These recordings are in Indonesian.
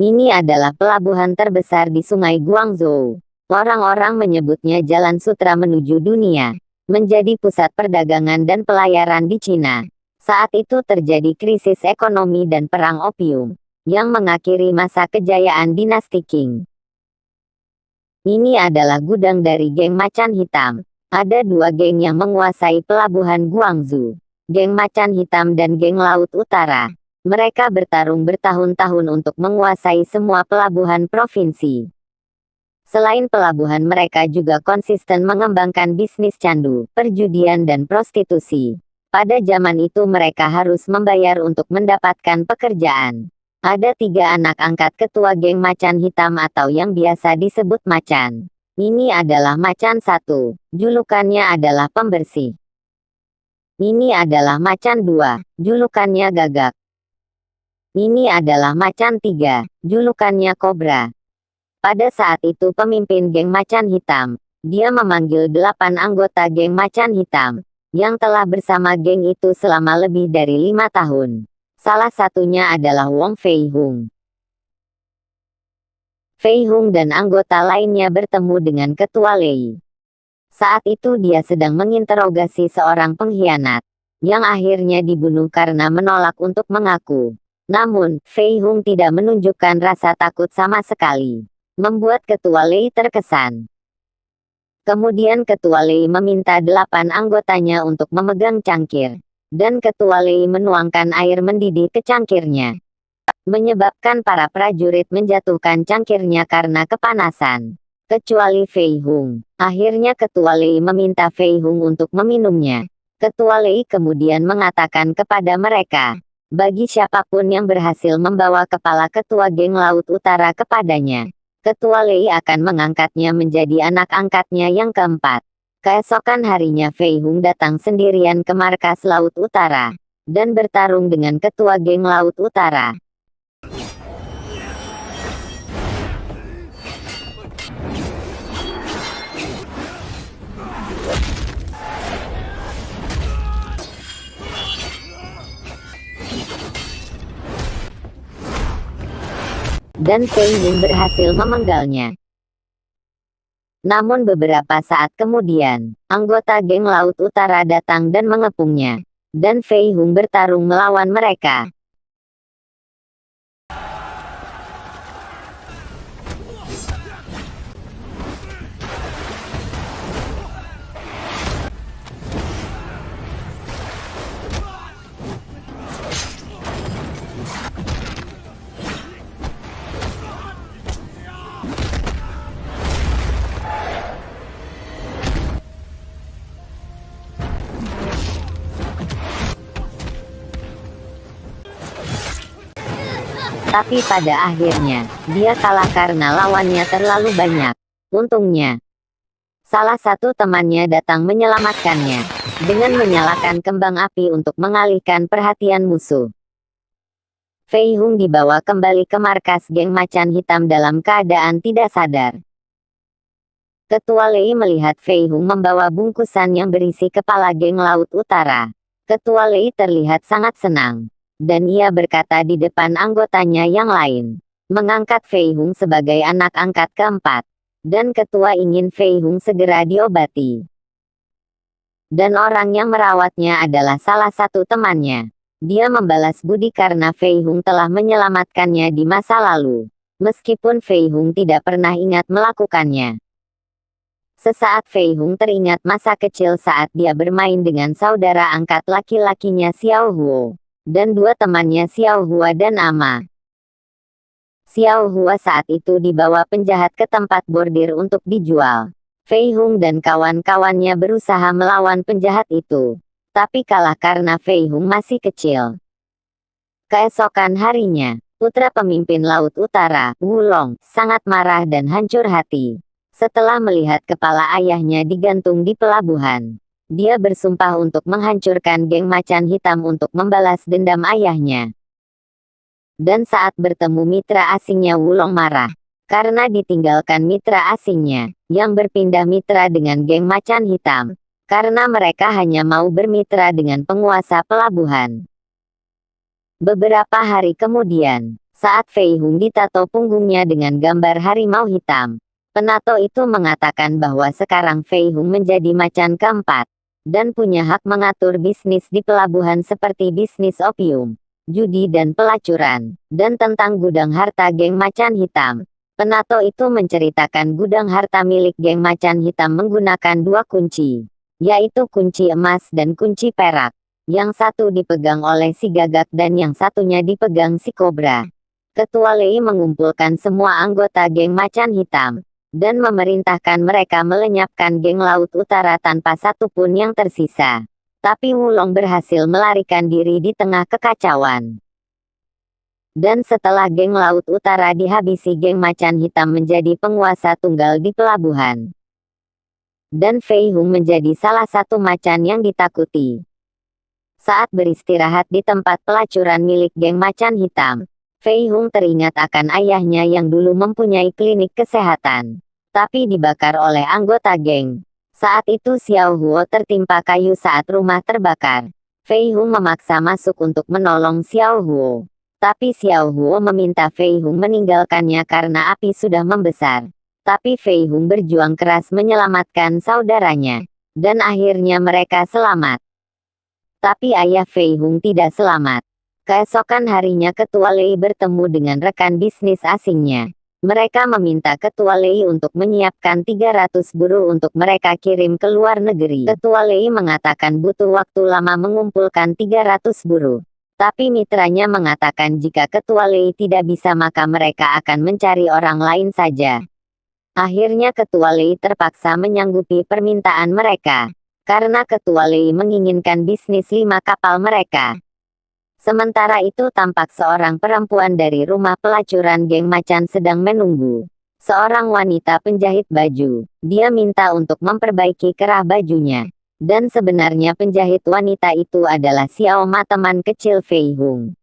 Ini adalah pelabuhan terbesar di Sungai Guangzhou. Orang-orang menyebutnya Jalan Sutra menuju dunia. Menjadi pusat perdagangan dan pelayaran di Cina. Saat itu terjadi krisis ekonomi dan perang opium, yang mengakhiri masa kejayaan dinasti Qing. Ini adalah gudang dari geng Macan Hitam. Ada dua geng yang menguasai pelabuhan Guangzhou. Geng Macan Hitam dan geng Laut Utara. Mereka bertarung bertahun-tahun untuk menguasai semua pelabuhan provinsi. Selain pelabuhan, mereka juga konsisten mengembangkan bisnis candu, perjudian dan prostitusi. Pada zaman itu mereka harus membayar untuk mendapatkan pekerjaan. Ada 3 anak angkat ketua geng Macan Hitam atau yang biasa disebut Macan. Ini adalah Macan 1, julukannya adalah pembersih. Ini adalah Macan 2, julukannya Gagak. Ini adalah Macan 3, julukannya Kobra. Pada saat itu pemimpin geng Macan Hitam, dia memanggil 8 anggota geng Macan Hitam, yang telah bersama geng itu selama lebih dari 5 tahun. Salah satunya adalah Wong Fei Hung. Fei Hung dan anggota lainnya bertemu dengan Ketua Lei. Saat itu dia sedang menginterogasi seorang pengkhianat, yang akhirnya dibunuh karena menolak untuk mengaku. Namun, Fei Hung tidak menunjukkan rasa takut sama sekali, membuat Ketua Lei terkesan. Kemudian Ketua Lei meminta 8 anggotanya untuk memegang cangkir, dan Ketua Lei menuangkan air mendidih ke cangkirnya, menyebabkan para prajurit menjatuhkan cangkirnya karena kepanasan, kecuali Fei Hung. Akhirnya Ketua Lei meminta Fei Hung untuk meminumnya. Ketua Lei kemudian mengatakan kepada mereka, bagi siapapun yang berhasil membawa kepala Ketua Geng Laut Utara kepadanya, Ketua Lei akan mengangkatnya menjadi anak angkatnya yang keempat. Keesokan harinya Fei Hung datang sendirian ke markas Laut Utara, dan bertarung dengan Ketua Geng Laut Utara. Dan Fei Hung berhasil memenggalnya. Namun beberapa saat kemudian, anggota geng Laut Utara datang dan mengepungnya. Dan Fei Hung bertarung melawan mereka. Tapi pada akhirnya, dia kalah karena lawannya terlalu banyak. Untungnya, salah satu temannya datang menyelamatkannya, dengan menyalakan kembang api untuk mengalihkan perhatian musuh. Fei Hung dibawa kembali ke markas geng Macan Hitam dalam keadaan tidak sadar. Ketua Lei melihat Fei Hung membawa bungkusan yang berisi kepala geng Laut Utara. Ketua Lei terlihat sangat senang. Dan ia berkata di depan anggotanya yang lain, mengangkat Fei Hung sebagai anak angkat keempat. Dan ketua ingin Fei Hung segera diobati. Dan orang yang merawatnya adalah salah satu temannya. Dia membalas budi karena Fei Hung telah menyelamatkannya di masa lalu, meskipun Fei Hung tidak pernah ingat melakukannya. Sesaat Fei Hung teringat masa kecil saat dia bermain dengan saudara angkat laki-lakinya Xiao Huo. Dan 2 temannya Xiao Hua dan Ama. Xiao Hua saat itu dibawa penjahat ke tempat bordir untuk dijual. Fei Hung dan kawan-kawannya berusaha melawan penjahat itu, tapi kalah karena Fei Hung masih kecil. Keesokan harinya, putra pemimpin Laut Utara, Wulong, sangat marah dan hancur hati. Setelah melihat kepala ayahnya digantung di pelabuhan, dia bersumpah untuk menghancurkan geng Macan Hitam untuk membalas dendam ayahnya. Dan saat bertemu mitra asingnya, Wulong marah karena ditinggalkan mitra asingnya, yang berpindah mitra dengan geng Macan Hitam, karena mereka hanya mau bermitra dengan penguasa pelabuhan. Beberapa hari kemudian, Saat Fei Hung ditato punggungnya dengan gambar harimau hitam, penato itu mengatakan bahwa sekarang Fei Hung menjadi macan keempat, dan punya hak mengatur bisnis di pelabuhan seperti bisnis opium, judi dan pelacuran, dan tentang gudang harta geng macan hitam. Penato itu menceritakan gudang harta milik geng macan hitam menggunakan dua kunci, yaitu kunci emas dan kunci perak. Yang satu dipegang oleh si gagak dan yang satunya dipegang si kobra. Ketua Lei mengumpulkan semua anggota geng macan hitam, dan memerintahkan mereka melenyapkan geng Laut Utara tanpa satupun yang tersisa. Tapi Wulong berhasil melarikan diri di tengah kekacauan. Dan setelah geng Laut Utara dihabisi, geng macan hitam menjadi penguasa tunggal di pelabuhan. Dan Fei Hung menjadi salah satu macan yang ditakuti. Saat beristirahat di tempat pelacuran milik geng macan hitam, Fei Hung teringat akan ayahnya yang dulu mempunyai klinik kesehatan, tapi dibakar oleh anggota geng. Saat itu Xiao Huo tertimpa kayu saat rumah terbakar. Fei Hung memaksa masuk untuk menolong Xiao Huo. Tapi Xiao Huo meminta Fei Hung meninggalkannya karena api sudah membesar. Tapi Fei Hung berjuang keras menyelamatkan saudaranya. Dan akhirnya mereka selamat. Tapi ayah Fei Hung tidak selamat. Keesokan harinya Ketua Lei bertemu dengan rekan bisnis asingnya. Mereka meminta Ketua Lei untuk menyiapkan 300 buruh untuk mereka kirim ke luar negeri. Ketua Lei mengatakan butuh waktu lama mengumpulkan 300 buruh. Tapi mitranya mengatakan jika Ketua Lei tidak bisa maka mereka akan mencari orang lain saja. Akhirnya Ketua Lei terpaksa menyanggupi permintaan mereka. Karena Ketua Lei menginginkan bisnis 5 kapal mereka. Sementara itu tampak seorang perempuan dari rumah pelacuran geng macan sedang menunggu. Seorang wanita penjahit baju. Dia minta untuk memperbaiki kerah bajunya. Dan sebenarnya penjahit wanita itu adalah Xiao Ma, teman kecil Fei Hung.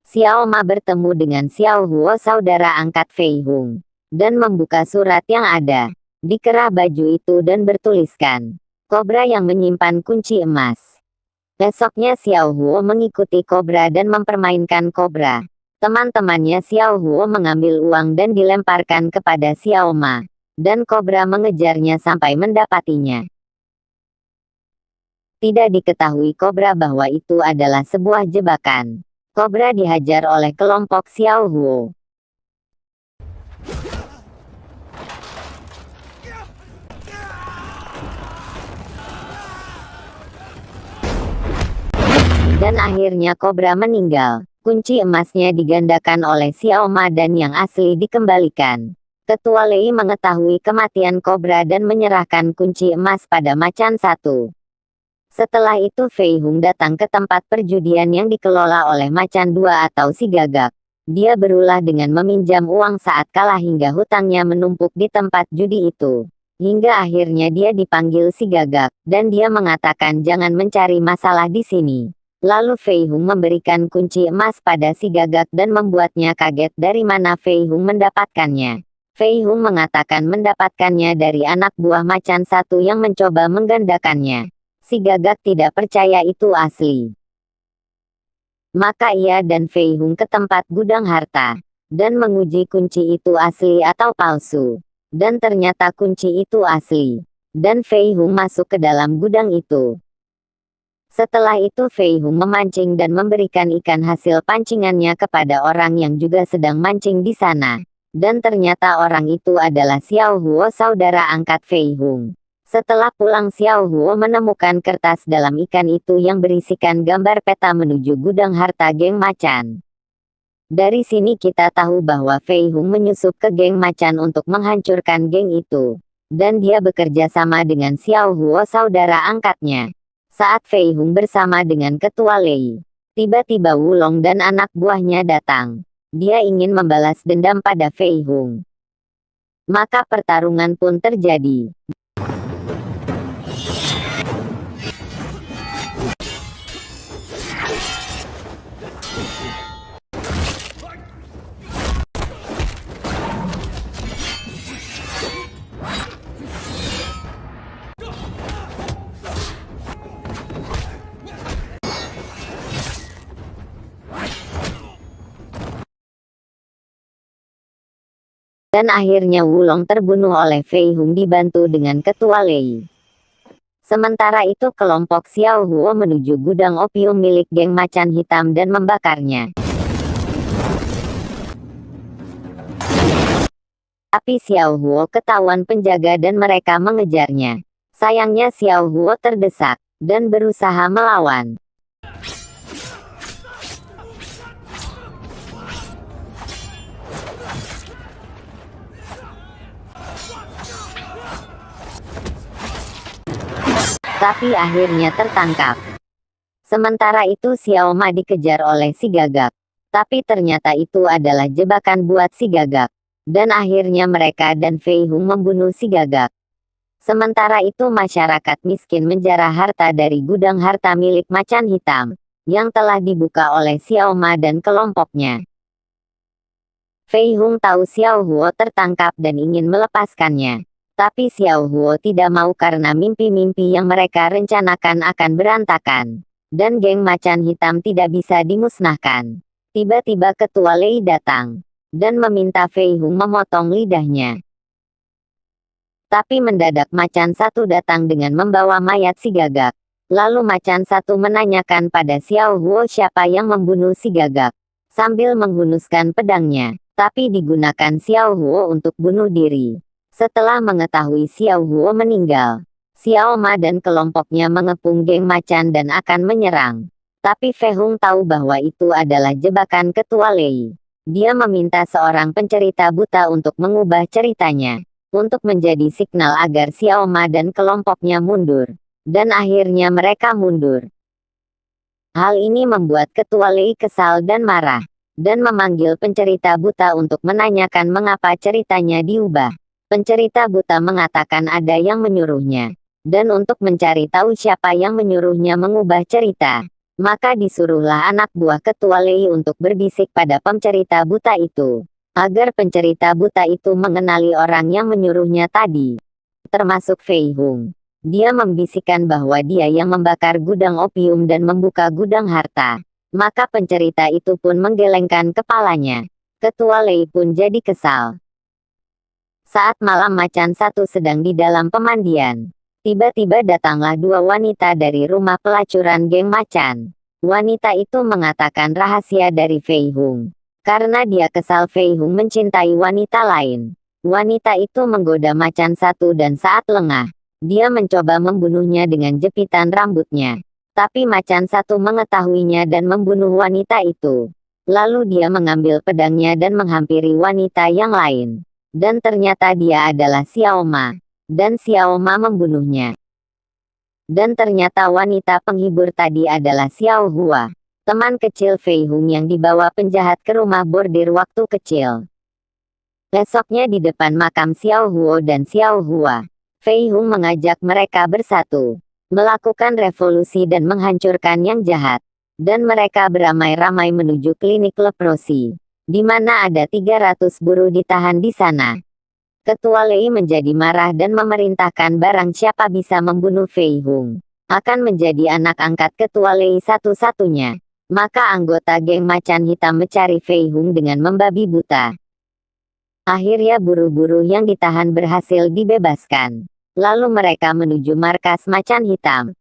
Xiao Ma bertemu dengan Xiao Huo, saudara angkat Fei Hung. Dan membuka surat yang ada di kerah baju itu dan bertuliskan, Kobra yang menyimpan kunci emas. Besoknya Xiao Huo mengikuti Kobra dan mempermainkan Kobra. Teman-temannya Xiao Huo mengambil uang dan dilemparkan kepada Xiao Ma. Dan Kobra mengejarnya sampai mendapatinya. Tidak diketahui Kobra bahwa itu adalah sebuah jebakan. Kobra dihajar oleh kelompok Xiao Huo. Dan akhirnya Kobra meninggal. Kunci emasnya digandakan oleh Xiao Ma dan yang asli dikembalikan. Ketua Lei mengetahui kematian Kobra dan menyerahkan kunci emas pada macan satu. Setelah itu Fei Hung datang ke tempat perjudian yang dikelola oleh macan dua atau si gagak. Dia berulah dengan meminjam uang saat kalah hingga hutangnya menumpuk di tempat judi itu. Hingga akhirnya dia dipanggil si gagak, dan dia mengatakan jangan mencari masalah di sini. Lalu Fei Hung memberikan kunci emas pada si gagak dan membuatnya kaget dari mana Fei Hung mendapatkannya. Fei Hung mengatakan mendapatkannya dari anak buah macan satu yang mencoba menggandakannya. Si gagak tidak percaya itu asli. Maka ia dan Fei Hung ke tempat gudang harta, dan menguji kunci itu asli atau palsu. Dan ternyata kunci itu asli. Dan Fei Hung masuk ke dalam gudang itu. Setelah itu Fei Hung memancing dan memberikan ikan hasil pancingannya kepada orang yang juga sedang mancing di sana. Dan ternyata orang itu adalah Xiao Huo, saudara angkat Fei Hung. Setelah pulang Xiao Huo menemukan kertas dalam ikan itu yang berisikan gambar peta menuju gudang harta geng macan. Dari sini kita tahu bahwa Fei Hung menyusup ke geng macan untuk menghancurkan geng itu. Dan dia bekerja sama dengan Xiao Huo, saudara angkatnya. Saat Fei Hung bersama dengan Ketua Lei, tiba-tiba Wulong dan anak buahnya datang. Dia ingin membalas dendam pada Fei Hung. Maka pertarungan pun terjadi. Dan akhirnya Wulong terbunuh oleh Fei Hung dibantu dengan Ketua Lei. Sementara itu kelompok Xiao Huo menuju gudang opium milik geng macan hitam dan membakarnya. Tapi Xiao Huo ketahuan penjaga dan mereka mengejarnya. Sayangnya Xiao Huo terdesak dan berusaha melawan. Tapi akhirnya tertangkap. Sementara itu Xiao Ma dikejar oleh si gagak. Tapi ternyata itu adalah jebakan buat si gagak. Dan akhirnya mereka dan Fei Hung membunuh si gagak. Sementara itu masyarakat miskin menjarah harta dari gudang harta milik macan hitam, yang telah dibuka oleh Xiao Ma dan kelompoknya. Fei Hung tahu Xiao Huo tertangkap dan ingin melepaskannya. Tapi Xiao Huo tidak mau karena mimpi-mimpi yang mereka rencanakan akan berantakan. Dan geng macan hitam tidak bisa dimusnahkan. Tiba-tiba Ketua Lei datang. Dan meminta Fei Hung memotong lidahnya. Tapi mendadak macan satu datang dengan membawa mayat si gagak. Lalu macan satu menanyakan pada Xiao Huo siapa yang membunuh si gagak. Sambil menghunuskan pedangnya. Tapi digunakan Xiao Huo untuk bunuh diri. Setelah mengetahui Xiao Huo meninggal, Xiao Ma dan kelompoknya mengepung geng macan dan akan menyerang. Tapi Fei Hung tahu bahwa itu adalah jebakan Ketua Lei. Dia meminta seorang pencerita buta untuk mengubah ceritanya, untuk menjadi signal agar Xiao Ma dan kelompoknya mundur. Dan akhirnya mereka mundur. Hal ini membuat Ketua Lei kesal dan marah, dan memanggil pencerita buta untuk menanyakan mengapa ceritanya diubah. Pencerita buta mengatakan ada yang menyuruhnya. Dan untuk mencari tahu siapa yang menyuruhnya mengubah cerita, maka disuruhlah anak buah Ketua Lei untuk berbisik pada pencerita buta itu. Agar pencerita buta itu mengenali orang yang menyuruhnya tadi. Termasuk Fei Hung. Dia membisikkan bahwa dia yang membakar gudang opium dan membuka gudang harta. Maka pencerita itu pun menggelengkan kepalanya. Ketua Lei pun jadi kesal. Saat malam macan satu sedang di dalam pemandian. Tiba-tiba datanglah dua wanita dari rumah pelacuran geng macan. Wanita itu mengatakan rahasia dari Fei Hung. Karena dia kesal Fei Hung mencintai wanita lain. Wanita itu menggoda macan satu dan saat lengah, dia mencoba membunuhnya dengan jepitan rambutnya. Tapi macan satu mengetahuinya dan membunuh wanita itu. Lalu dia mengambil pedangnya dan menghampiri wanita yang lain. Dan ternyata dia adalah Xiao Ma. Dan Xiao Ma membunuhnya. Dan ternyata wanita penghibur tadi adalah Xiao Hua. Teman kecil Fei Hung yang dibawa penjahat ke rumah bordir waktu kecil. Besoknya di depan makam Xiao Huo dan Xiao Hua, Fei Hung mengajak mereka bersatu. Melakukan revolusi dan menghancurkan yang jahat. Dan mereka beramai-ramai menuju klinik leprosi. Di mana ada 300 buruh ditahan di sana. Ketua Lei menjadi marah dan memerintahkan barang siapa bisa membunuh Fei Hung akan menjadi anak angkat Ketua Lei satu-satunya. Maka anggota geng macan hitam mencari Fei Hung dengan membabi buta. Akhirnya buruh-buruh yang ditahan berhasil dibebaskan. Lalu mereka menuju markas macan hitam.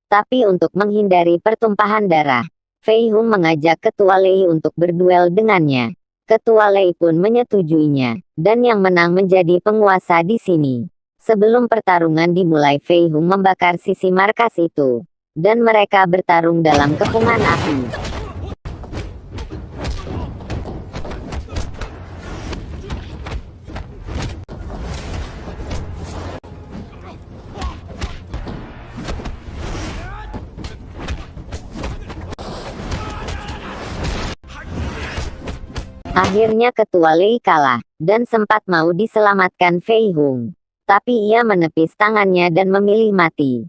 Tapi untuk menghindari pertumpahan darah, Fei Hung mengajak Ketua Lei untuk berduel dengannya. Ketua Lei pun menyetujuinya, dan yang menang menjadi penguasa di sini. Sebelum pertarungan dimulai Fei Hung membakar sisi markas itu. Dan mereka bertarung dalam kepungan api. Akhirnya Ketua Lei kalah, dan sempat mau diselamatkan Fei Hung. Tapi ia menepis tangannya dan memilih mati.